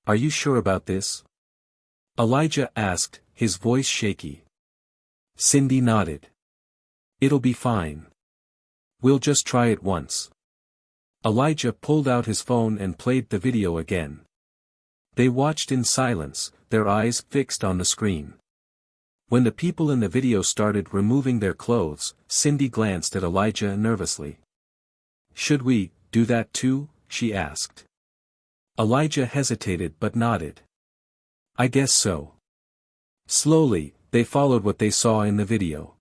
Are you sure about this? Elijah asked, his voice shaky. Cindy nodded. It'll be fine. We'll just try it once. Elijah pulled out his phone and played the video again. They watched in silence, their eyes fixed on the screen. When the people in the video started removing their clothes, Cindy glanced at Elijah nervously. Should we do that too? She asked. Elijah hesitated but nodded. I guess so. Slowly, they followed what they saw in the video.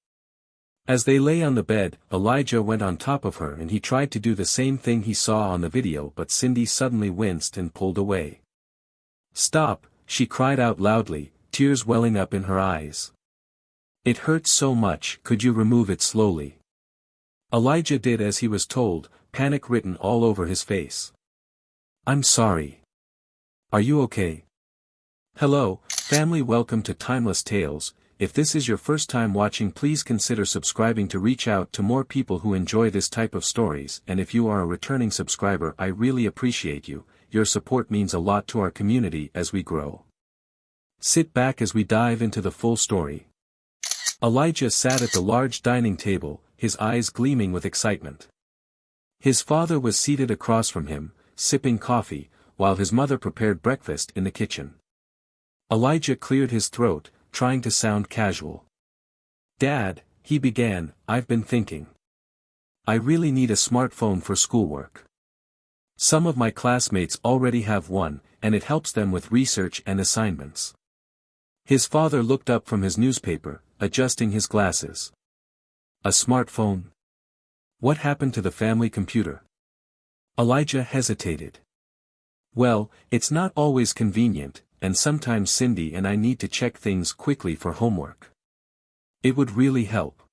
As they lay on the bed, Elijah went on top of her and he tried to do the same thing he saw on the video, but Cindy suddenly winced and pulled away. Stop, she cried out loudly, tears welling up in her eyes. It hurts so much, could you remove it slowly? Elijah did as he was told, panic written all over his face. I'm sorry. Are you okay? Hello, family, welcome to Timeless Tales. If this is your first time watching, please consider subscribing to reach out to more people who enjoy this type of stories, and if you are a returning subscriber, I really appreciate you. Your support means a lot to our community as we grow. Sit back as we dive into the full story. Elijah sat at the large dining table, his eyes gleaming with excitement. His father was seated across from him, sipping coffee, while his mother prepared breakfast in the kitchen. Elijah cleared his throat, trying to sound casual. Dad, he began, I've been thinking. I really need a smartphone for schoolwork. Some of my classmates already have one, and it helps them with research and assignments. His father looked up from his newspaper, adjusting his glasses. A smartphone? What happened to the family computer? Elijah hesitated. Well, it's not always convenient, and sometimes Cindy and I need to check things quickly for homework. It would really help.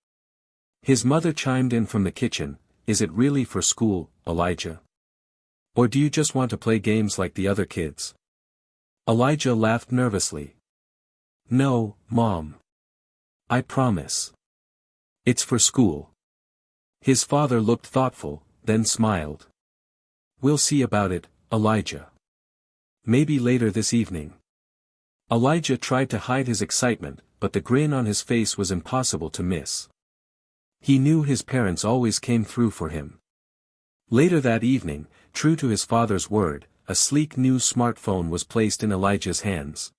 His mother chimed in from the kitchen, is it really for school, Elijah? Or do you just want to play games like the other kids? Elijah laughed nervously. No, Mom. I promise. It's for school. His father looked thoughtful, then smiled. We'll see about it, Elijah. Maybe later this evening. Elijah tried to hide his excitement, but the grin on his face was impossible to miss. He knew his parents always came through for him. Later that evening, true to his father's word, a sleek new smartphone was placed in Elijah's hands.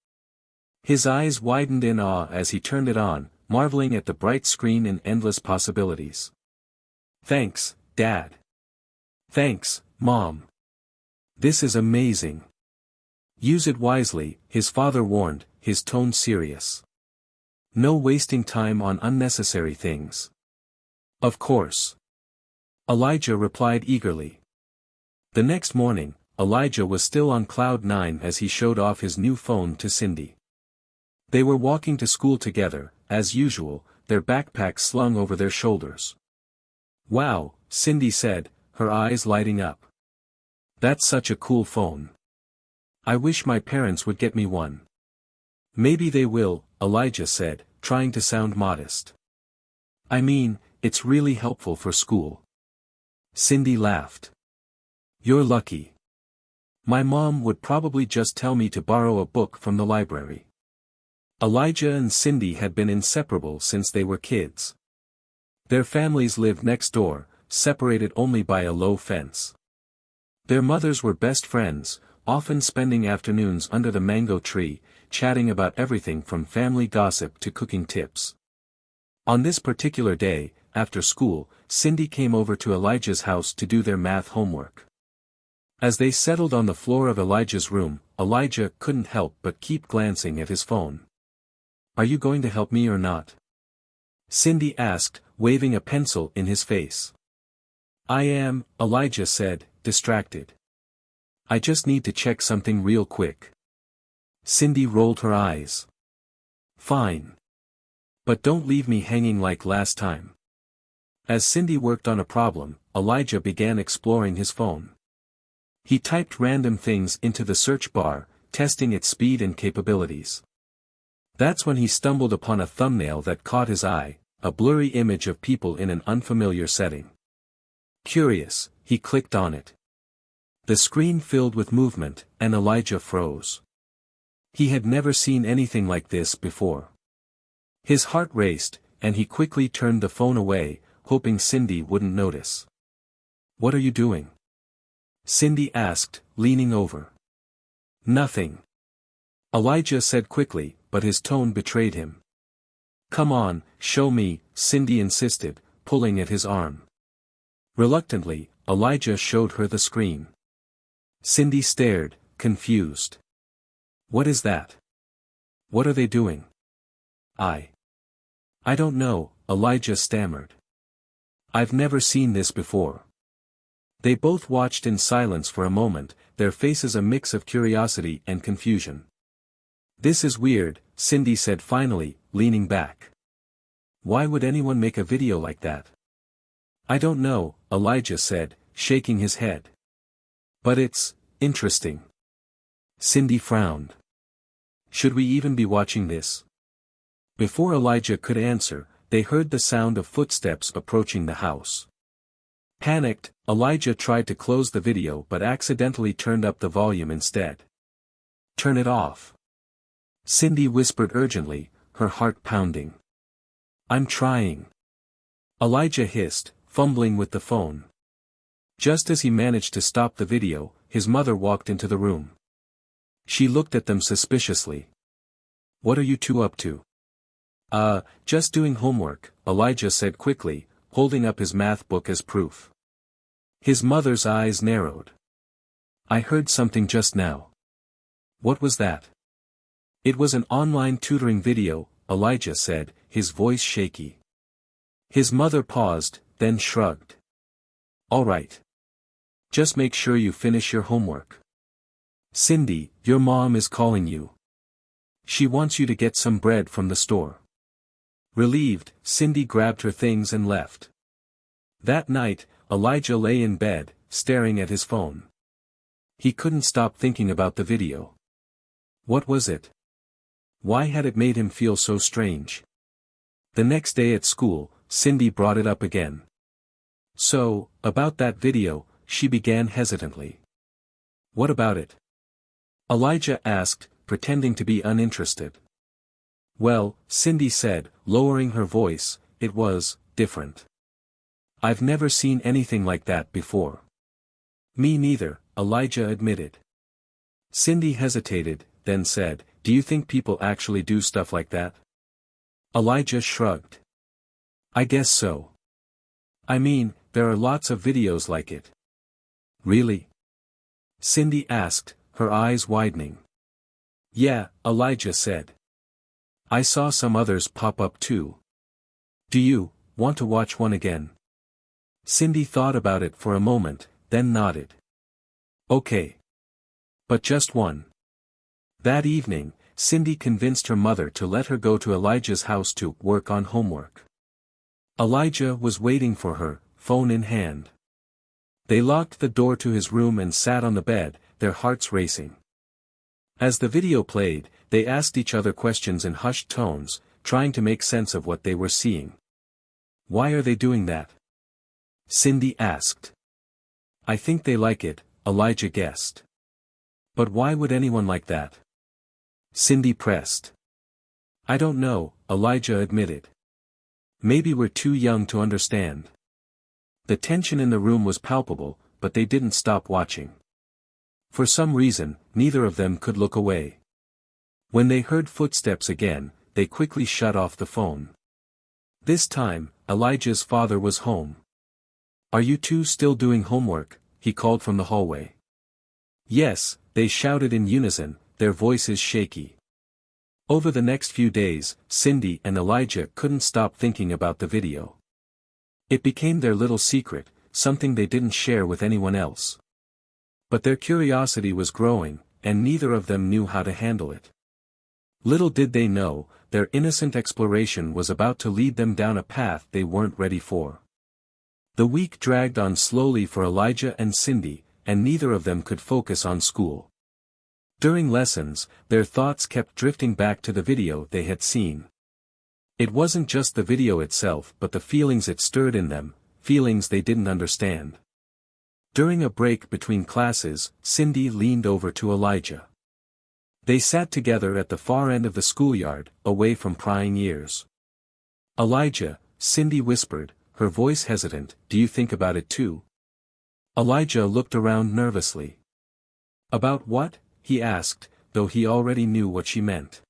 His eyes widened in awe as he turned it on, marveling at the bright screen and endless possibilities. Thanks, Dad. Thanks, Mom. This is amazing. Use it wisely, his father warned, his tone serious. No wasting time on unnecessary things. Of course. Elijah replied eagerly. The next morning, Elijah was still on cloud nine as he showed off his new phone to Cindy. They were walking to school together, as usual, their backpacks slung over their shoulders. Wow, Cindy said, her eyes lighting up. That's such a cool phone. I wish my parents would get me one. Maybe they will, Elijah said, trying to sound modest. I mean, it's really helpful for school. Cindy laughed. You're lucky. My mom would probably just tell me to borrow a book from the library. Elijah and Cindy had been inseparable since they were kids. Their families lived next door, separated only by a low fence. Their mothers were best friends, often spending afternoons under the mango tree, chatting about everything from family gossip to cooking tips. On this particular day, after school, Cindy came over to Elijah's house to do their math homework. As they settled on the floor of Elijah's room, Elijah couldn't help but keep glancing at his phone. Are you going to help me or not? Cindy asked, waving a pencil in his face. I am, Elijah said, distracted. I just need to check something real quick. Cindy rolled her eyes. Fine. But don't leave me hanging like last time. As Cindy worked on a problem, Elijah began exploring his phone. He typed random things into the search bar, testing its speed and capabilities. That's when he stumbled upon a thumbnail that caught his eye, a blurry image of people in an unfamiliar setting. Curious, he clicked on it. The screen filled with movement, and Elijah froze. He had never seen anything like this before. His heart raced, and he quickly turned the phone away, hoping Cindy wouldn't notice. "What are you doing?" Cindy asked, leaning over. "Nothing," Elijah said quickly, but his tone betrayed him. "Come on, show me," Cindy insisted, pulling at his arm. Reluctantly, Elijah showed her the screen. Cindy stared, confused. "What is that? What are they doing?" I don't know," Elijah stammered. "I've never seen this before." They both watched in silence for a moment, their faces a mix of curiosity and confusion. "This is weird," Cindy said finally, leaning back. "Why would anyone make a video like that?" "I don't know," Elijah said, shaking his head. "But it's interesting." Cindy frowned. "Should we even be watching this?" Before Elijah could answer, they heard the sound of footsteps approaching the house. Panicked, Elijah tried to close the video but accidentally turned up the volume instead. "Turn it off," Cindy whispered urgently, her heart pounding. "I'm trying," Elijah hissed, fumbling with the phone. Just as he managed to stop the video, his mother walked into the room. She looked at them suspiciously. "What are you two up to?" Just doing homework," Elijah said quickly, holding up his math book as proof. His mother's eyes narrowed. "I heard something just now." "What was that?" "It was an online tutoring video," Elijah said, his voice shaky. His mother paused, then shrugged. "All right. Just make sure you finish your homework. Cindy, your mom is calling you. She wants you to get some bread from the store." Relieved, Cindy grabbed her things and left. That night, Elijah lay in bed, staring at his phone. He couldn't stop thinking about the video. What was it? Why had it made him feel so strange? The next day at school, Cindy brought it up again. "So, about that video," she began hesitantly. "What about it?" Elijah asked, pretending to be uninterested. "Well," Cindy said, lowering her voice, "it was different. I've never seen anything like that before." "Me neither," Elijah admitted. Cindy hesitated, then said, "Do you think people actually do stuff like that?" Elijah shrugged. "I guess so. I mean, there are lots of videos like it." "Really?" Cindy asked, her eyes widening. "Yeah," Elijah said. "I saw some others pop up too. Do you want to watch one again?" Cindy thought about it for a moment, then nodded. "Okay. But just one." That evening, Cindy convinced her mother to let her go to Elijah's house to work on homework. Elijah was waiting for her, phone in hand. They locked the door to his room and sat on the bed, their hearts racing. As the video played, they asked each other questions in hushed tones, trying to make sense of what they were seeing. "Why are they doing that?" Cindy asked. "I think they like it," Elijah guessed. "But why would anyone like that?" Cindy pressed. "I don't know," Elijah admitted. "Maybe we're too young to understand." The tension in the room was palpable, but they didn't stop watching. For some reason, neither of them could look away. When they heard footsteps again, they quickly shut off the phone. This time, Elijah's father was home. "Are you two still doing homework?" he called from the hallway. "Yes," they shouted in unison, their voices shaky. Over the next few days, Cindy and Elijah couldn't stop thinking about the video. It became their little secret, something they didn't share with anyone else. But their curiosity was growing, and neither of them knew how to handle it. Little did they know, their innocent exploration was about to lead them down a path they weren't ready for. The week dragged on slowly for Elijah and Cindy, and neither of them could focus on school. During lessons, their thoughts kept drifting back to the video they had seen. It wasn't just the video itself but the feelings it stirred in them, feelings they didn't understand. During a break between classes, Cindy leaned over to Elijah. They sat together at the far end of the schoolyard, away from prying ears. Elijah, Cindy whispered, her voice hesitant, do you think about it too? Elijah looked around nervously. About what? He asked, though he already knew what she meant.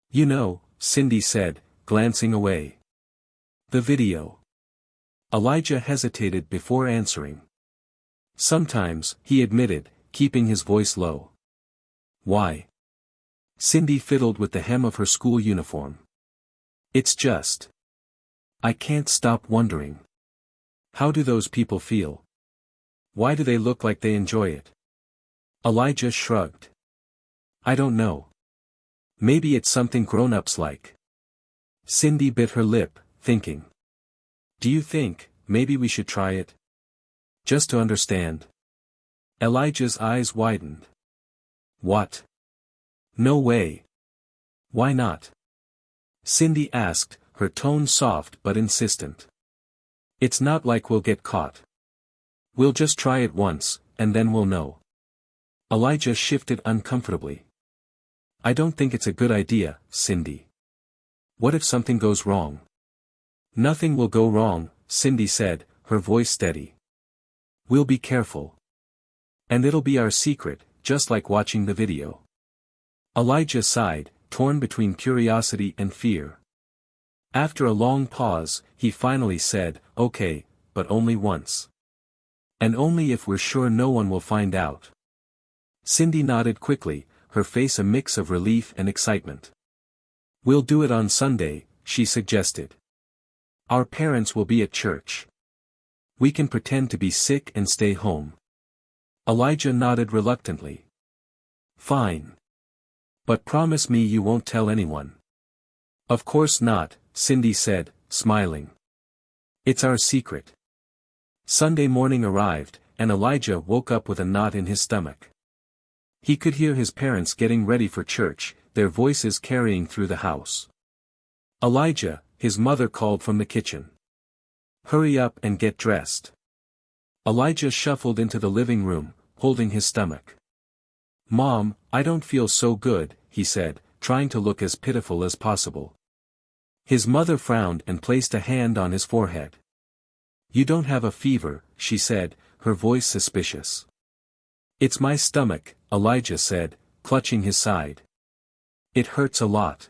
You know, Cindy said, glancing away. The video. Elijah hesitated before answering. Sometimes, he admitted, keeping his voice low. Why? Cindy fiddled with the hem of her school uniform. It's just. I can't stop wondering. How do those people feel? Why do they look like they enjoy it? Elijah shrugged. I don't know. Maybe it's something grown-ups like. Cindy bit her lip, thinking. Do you think, maybe we should try it? Just to understand. Elijah's eyes widened. What? No way. Why not? Cindy asked, her tone soft but insistent. It's not like we'll get caught. We'll just try it once, and then we'll know. Elijah shifted uncomfortably. I don't think it's a good idea, Cindy. What if something goes wrong? Nothing will go wrong, Cindy said, her voice steady. We'll be careful. And it'll be our secret, just like watching the video. Elijah sighed, torn between curiosity and fear. After a long pause, he finally said, okay, but only once. And only if we're sure no one will find out. Cindy nodded quickly, her face a mix of relief and excitement. We'll do it on Sunday, she suggested. Our parents will be at church. We can pretend to be sick and stay home. Elijah nodded reluctantly. Fine. But promise me you won't tell anyone. Of course not, Cindy said, smiling. It's our secret. Sunday morning arrived, and Elijah woke up with a knot in his stomach. He could hear his parents getting ready for church, their voices carrying through the house. Elijah, his mother called from the kitchen. Hurry up and get dressed. Elijah shuffled into the living room, holding his stomach. Mom, I don't feel so good, he said, trying to look as pitiful as possible. His mother frowned and placed a hand on his forehead. You don't have a fever, she said, her voice suspicious. It's my stomach, Elijah said, clutching his side. It hurts a lot.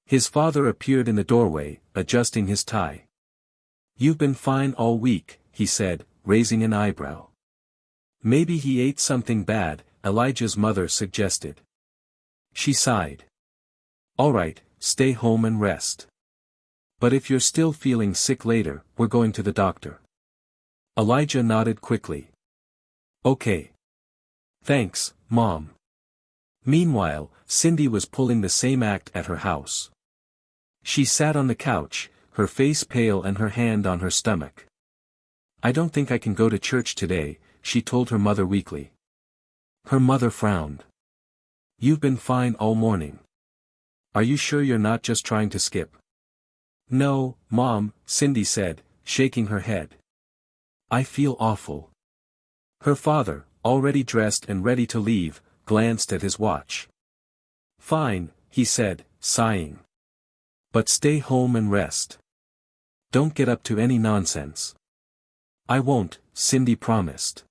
His father appeared in the doorway, adjusting his tie. You've been fine all week, he said, raising an eyebrow. Maybe he ate something bad, Elijah's mother suggested. She sighed. All right, stay home and rest. But if you're still feeling sick later, we're going to the doctor. Elijah nodded quickly. Okay. Thanks, Mom. Meanwhile, Cindy was pulling the same act at her house. She sat on the couch, her face pale and her hand on her stomach. I don't think I can go to church today, she told her mother weakly. Her mother frowned. You've been fine all morning. Are you sure you're not just trying to skip? No, Mom, Cindy said, shaking her head. I feel awful. Her father, already dressed and ready to leave, glanced at his watch. Fine, he said, sighing. But stay home and rest. Don't get up to any nonsense. I won't, Cindy promised.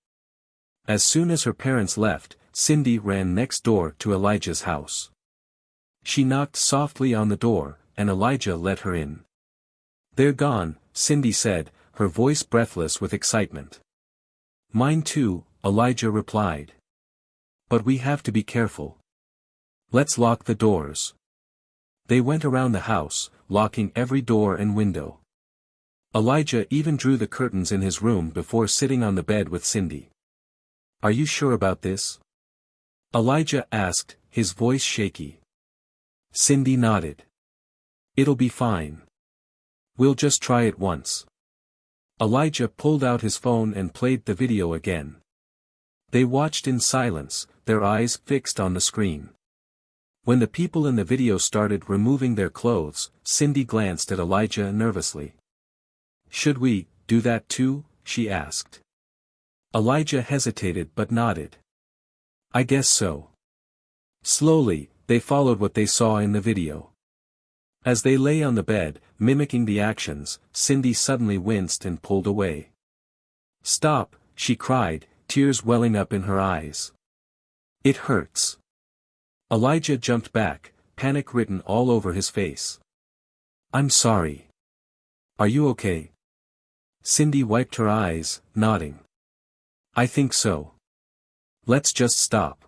As soon as her parents left, Cindy ran next door to Elijah's house. She knocked softly on the door, and Elijah let her in. They're gone, Cindy said, her voice breathless with excitement. Mine too, Elijah replied. But we have to be careful. Let's lock the doors. They went around the house, locking every door and window. Elijah even drew the curtains in his room before sitting on the bed with Cindy. Are you sure about this? Elijah asked, his voice shaky. Cindy nodded. It'll be fine. We'll just try it once. Elijah pulled out his phone and played the video again. They watched in silence, their eyes fixed on the screen. When the people in the video started removing their clothes, Cindy glanced at Elijah nervously. Should we do that too? She asked. Elijah hesitated but nodded. I guess so. Slowly, they followed what they saw in the video. As they lay on the bed, mimicking the actions, Cindy suddenly winced and pulled away. Stop, she cried, tears welling up in her eyes. It hurts. Elijah jumped back, panic written all over his face. I'm sorry. Are you okay? Cindy wiped her eyes, nodding. I think so. Let's just stop.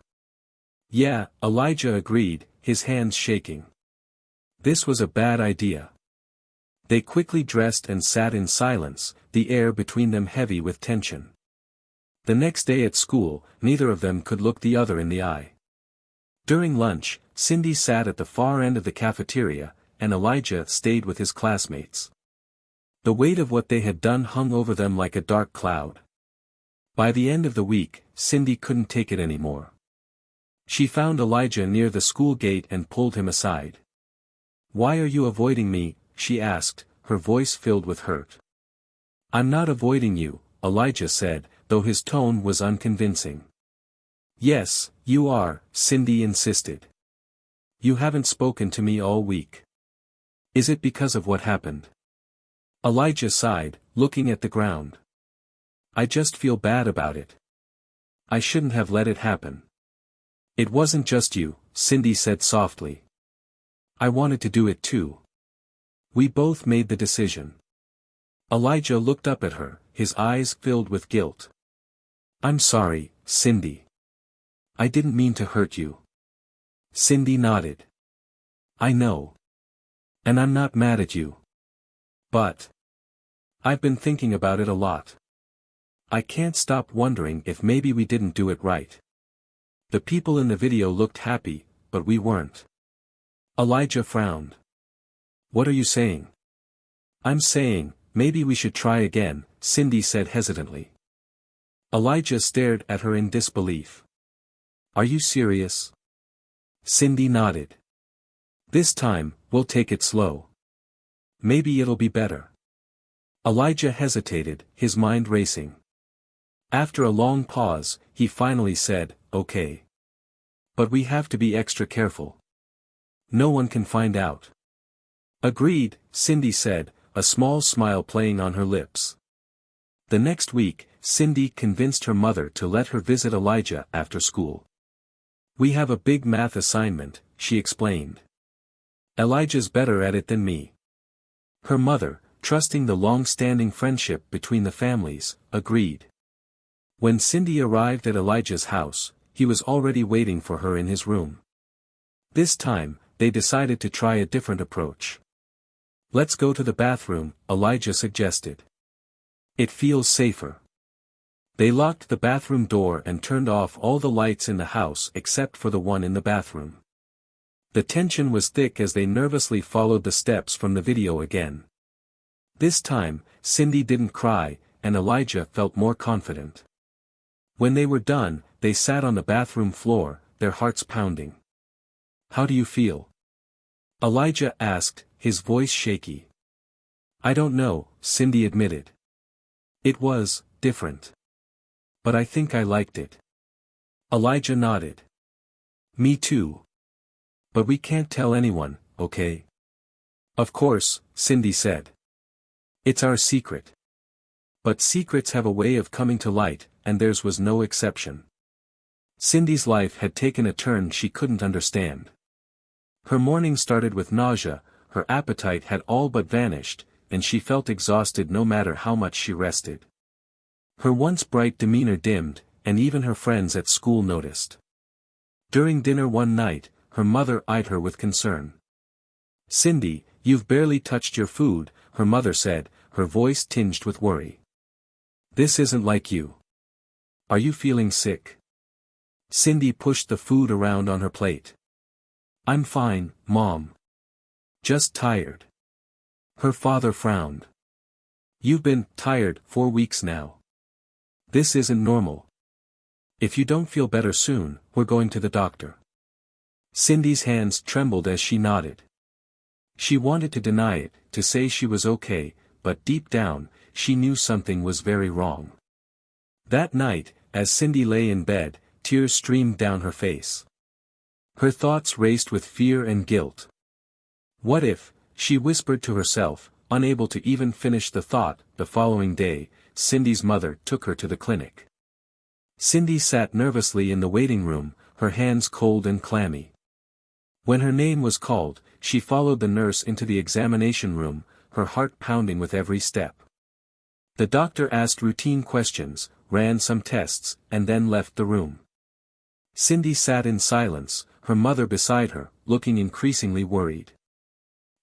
Yeah, Elijah agreed, his hands shaking. This was a bad idea. They quickly dressed and sat in silence, the air between them heavy with tension. The next day at school, neither of them could look the other in the eye. During lunch, Cindy sat at the far end of the cafeteria, and Elijah stayed with his classmates. The weight of what they had done hung over them like a dark cloud. By the end of the week, Cindy couldn't take it anymore. She found Elijah near the school gate and pulled him aside. Why are you avoiding me? She asked, her voice filled with hurt. I'm not avoiding you, Elijah said, though his tone was unconvincing. Yes, you are, Cindy insisted. You haven't spoken to me all week. Is it because of what happened? Elijah sighed, looking at the ground. I just feel bad about it. I shouldn't have let it happen. It wasn't just you, Cindy said softly. I wanted to do it too. We both made the decision. Elijah looked up at her, his eyes filled with guilt. I'm sorry, Cindy. I didn't mean to hurt you. Cindy nodded. I know. And I'm not mad at you. But I've been thinking about it a lot. I can't stop wondering if maybe we didn't do it right. The people in the video looked happy, but we weren't. Elijah frowned. What are you saying? I'm saying, maybe we should try again, Cindy said hesitantly. Elijah stared at her in disbelief. Are you serious? Cindy nodded. This time, we'll take it slow. Maybe it'll be better. Elijah hesitated, his mind racing. After a long pause, he finally said, okay. But we have to be extra careful. No one can find out. Agreed, Cindy said, a small smile playing on her lips. The next week, Cindy convinced her mother to let her visit Elijah after school. We have a big math assignment, she explained. Elijah's better at it than me. Her mother, trusting the long-standing friendship between the families, agreed. When Cindy arrived at Elijah's house, he was already waiting for her in his room. This time, they decided to try a different approach. Let's go to the bathroom, Elijah suggested. It feels safer. They locked the bathroom door and turned off all the lights in the house except for the one in the bathroom. The tension was thick as they nervously followed the steps from the video again. This time, Cindy didn't cry, and Elijah felt more confident. When they were done, they sat on the bathroom floor, their hearts pounding. How do you feel? Elijah asked, his voice shaky. I don't know, Cindy admitted. It was different. But I think I liked it. Elijah nodded. Me too. But we can't tell anyone, okay? Of course, Cindy said. It's our secret. But secrets have a way of coming to light, and theirs was no exception. Cindy's life had taken a turn she couldn't understand. Her morning started with nausea, her appetite had all but vanished, and she felt exhausted no matter how much she rested. Her once bright demeanor dimmed, and even her friends at school noticed. During dinner one night, her mother eyed her with concern. Cindy, you've barely touched your food, her mother said, her voice tinged with worry. This isn't like you. Are you feeling sick? Cindy pushed the food around on her plate. I'm fine, Mom. Just tired. Her father frowned. You've been tired 4 weeks now. This isn't normal. If you don't feel better soon, we're going to the doctor. Cindy's hands trembled as she nodded. She wanted to deny it, to say she was okay, but deep down, she knew something was very wrong. That night, as Cindy lay in bed, tears streamed down her face. Her thoughts raced with fear and guilt. What if, she whispered to herself, unable to even finish the thought. The following day, Cindy's mother took her to the clinic. Cindy sat nervously in the waiting room, her hands cold and clammy. When her name was called, she followed the nurse into the examination room, her heart pounding with every step. The doctor asked routine questions, ran some tests, and then left the room. Cindy sat in silence, her mother beside her, looking increasingly worried.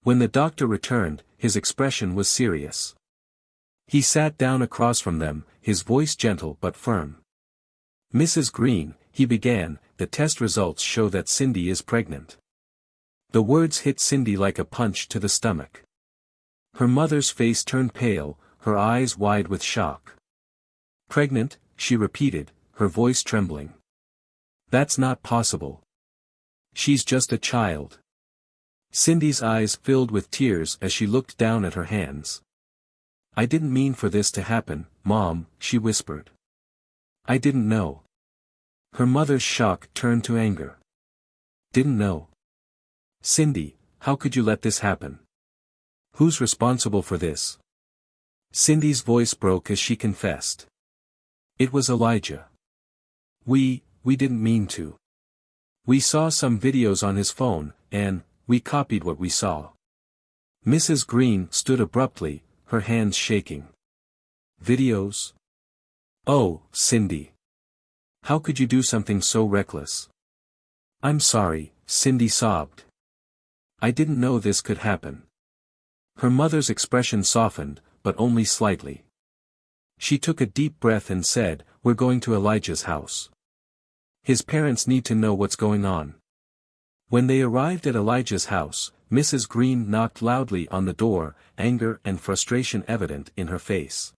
When the doctor returned, his expression was serious. He sat down across from them, his voice gentle but firm. "Mrs. Green," he began, "the test results show that Cindy is pregnant." The words hit Cindy like a punch to the stomach. Her mother's face turned pale, her eyes wide with shock. "Pregnant?" she repeated, her voice trembling. "That's not possible. She's just a child." Cindy's eyes filled with tears as she looked down at her hands. "I didn't mean for this to happen, Mom," she whispered. "I didn't know." Her mother's shock turned to anger. "Didn't know? Cindy, how could you let this happen? Who's responsible for this?" Cindy's voice broke as she confessed. "It was Elijah. We didn't mean to. We saw some videos on his phone, and we copied what we saw." Mrs. Green stood abruptly, her hands shaking. "Videos? Oh, Cindy. How could you do something so reckless?" "I'm sorry," Cindy sobbed. "I didn't know this could happen." Her mother's expression softened, but only slightly. She took a deep breath and said, "We're going to Elijah's house. His parents need to know what's going on." When they arrived at Elijah's house, Mrs. Green knocked loudly on the door, anger and frustration evident in her face.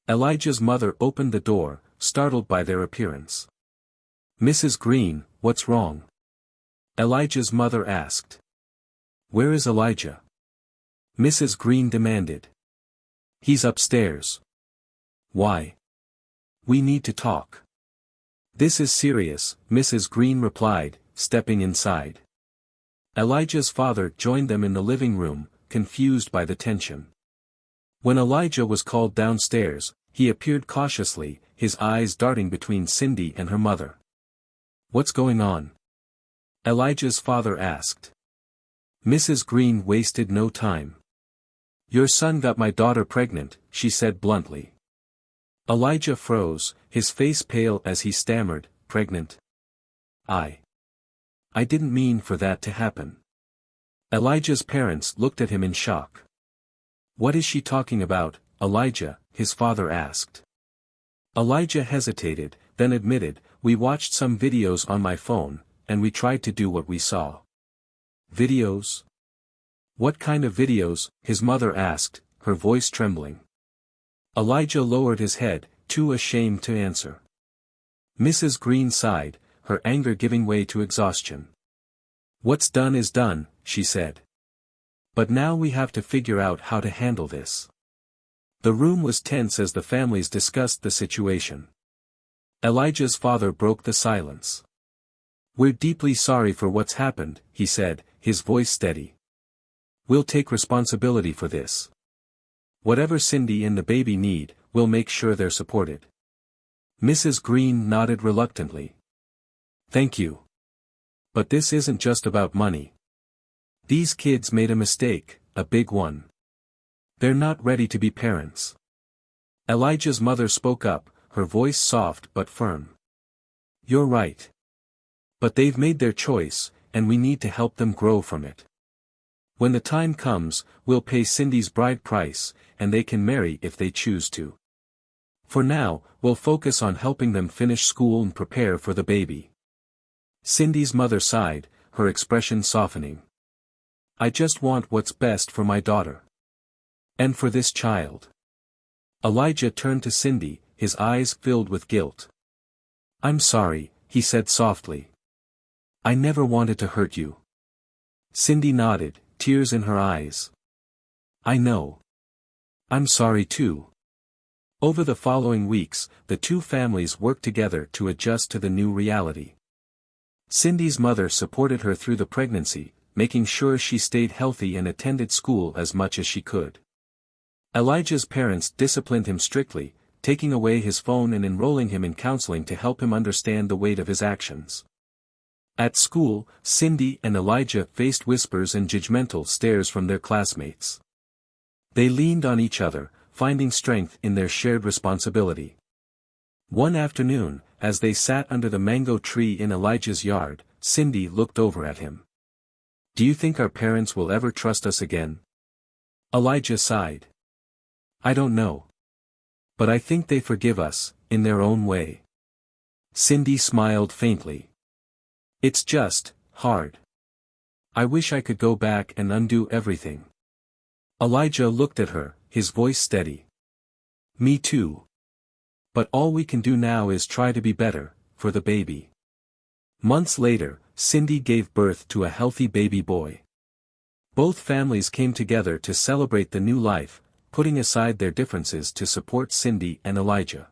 Elijah's mother opened the door, startled by their appearance. "Mrs. Green, what's wrong?" Elijah's mother asked. "Where is Elijah?" Mrs. Green demanded. "He's upstairs." "Why?" "We need to talk." "This is serious," Mrs. Green replied, stepping inside. Elijah's father joined them in the living room, confused by the tension. When Elijah was called downstairs, he appeared cautiously, his eyes darting between Cindy and her mother. "What's going on?" Elijah's father asked. Mrs. Green wasted no time. "Your son got my daughter pregnant," she said bluntly. Elijah froze, his face pale as he stammered, "Pregnant? I didn't mean for that to happen." Elijah's parents looked at him in shock. "What is she talking about, Elijah?" his father asked. Elijah hesitated, then admitted, "We watched some videos on my phone, and we tried to do what we saw." "Videos? What kind of videos?" his mother asked, her voice trembling. Elijah lowered his head, too ashamed to answer. Mrs. Green sighed, her anger giving way to exhaustion. "What's done is done," she said. "But now we have to figure out how to handle this." The room was tense as the families discussed the situation. Elijah's father broke the silence. "We're deeply sorry for what's happened," he said, his voice steady. "We'll take responsibility for this. Whatever Cindy and the baby need, we'll make sure they're supported." Mrs. Green nodded reluctantly. "Thank you. But this isn't just about money. These kids made a mistake, a big one. They're not ready to be parents." Elijah's mother spoke up, her voice soft but firm. "You're right. But they've made their choice, and we need to help them grow from it. When the time comes, we'll pay Cindy's bride price, and they can marry if they choose to. For now, we'll focus on helping them finish school and prepare for the baby." Cindy's mother sighed, her expression softening. "I just want what's best for my daughter. And for this child." Elijah turned to Cindy, his eyes filled with guilt. "I'm sorry," he said softly. "I never wanted to hurt you." Cindy nodded, tears in her eyes. "I know. I'm sorry too." Over the following weeks, the two families worked together to adjust to the new reality. Cindy's mother supported her through the pregnancy, making sure she stayed healthy and attended school as much as she could. Elijah's parents disciplined him strictly, taking away his phone and enrolling him in counseling to help him understand the weight of his actions. At school, Cindy and Elijah faced whispers and judgmental stares from their classmates. They leaned on each other, finding strength in their shared responsibility. One afternoon, as they sat under the mango tree in Elijah's yard, Cindy looked over at him. "Do you think our parents will ever trust us again?" Elijah sighed. "I don't know. But I think they forgive us, in their own way." Cindy smiled faintly. "It's just hard. I wish I could go back and undo everything." Elijah looked at her, his voice steady. "Me too. But all we can do now is try to be better, for the baby." Months later, Cindy gave birth to a healthy baby boy. Both families came together to celebrate the new life, putting aside their differences to support Cindy and Elijah.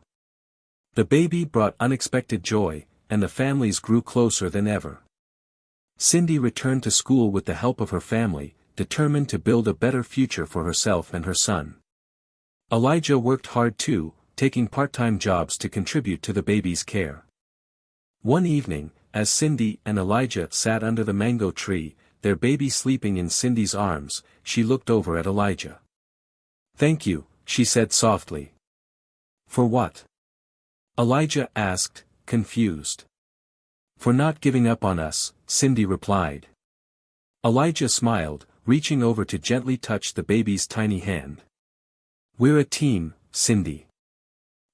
The baby brought unexpected joy, and the families grew closer than ever. Cindy returned to school with the help of her family, determined to build a better future for herself and her son. Elijah worked hard too, taking part-time jobs to contribute to the baby's care. One evening, as Cindy and Elijah sat under the mango tree, their baby sleeping in Cindy's arms, she looked over at Elijah. "Thank you," she said softly. "For what?" Elijah asked, confused. "For not giving up on us," Cindy replied. Elijah smiled, reaching over to gently touch the baby's tiny hand. "We're a team, Cindy.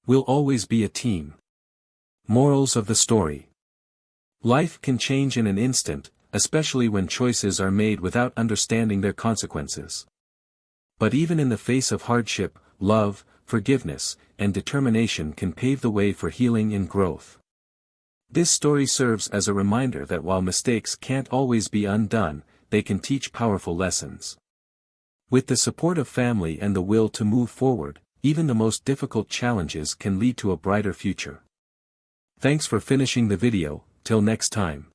We'll always be a team." Morals of the story. Life can change in an instant, especially when choices are made without understanding their consequences. But even in the face of hardship, love, forgiveness, and determination can pave the way for healing and growth. This story serves as a reminder that while mistakes can't always be undone, they can teach powerful lessons. With the support of family and the will to move forward, even the most difficult challenges can lead to a brighter future. Thanks for finishing the video. Till next time.